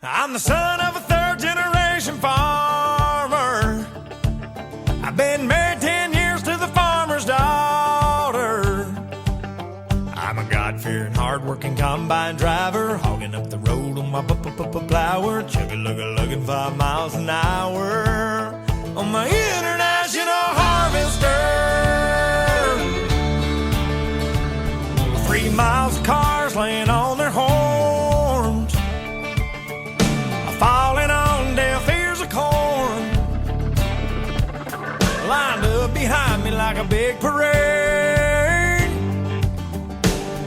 I'm the son of a third generation farmer. I've been married 10 years to the farmer's daughter. I'm a God-fearing, hard-working combine driver, hogging up the road on my plower, chugga-lugga-lugging 5 miles an hour on my international harvester. 3 miles of cars laying on their horns, falling on deaf ears of corn, lined up behind me like a big parade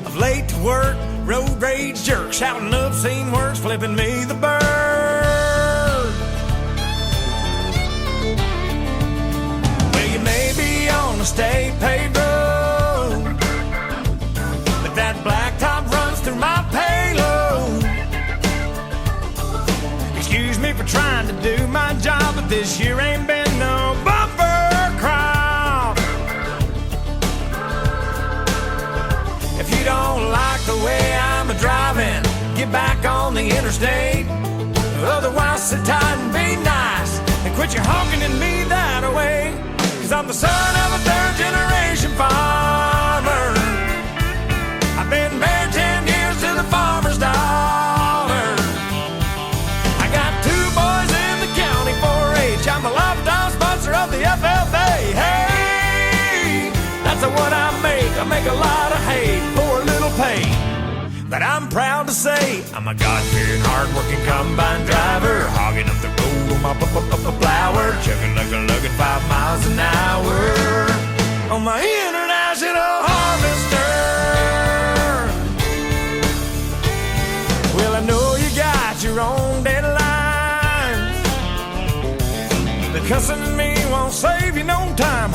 of late to work, road rage jerks, shouting obscene words, flipping me the bird. Well, you may be on a state paved road, but that blacktop runs through my payload. Excuse me for trying to do my job, but this year ain't been no bumper crop. If you don't like the way I'm a-driving, get back on the interstate. Otherwise, sit tight and be nice and quit your honking at me that way. 'Cause I'm the son of a third-generation farmer. I've been married 10 years to the farmer's daughter. I got 2 boys in the county 4-H. I'm a lifetime sponsor of the FFA. Hey, that's what I make. I make a lot of hay for a little pay. But I'm proud to say I'm a God-fearing, hard-working combine driver, hogging up the road on my plower, chugga-lugga-lugging 5 miles an hour on my international harvester. Well, I know you got your own deadlines, but cussing me won't save you no time.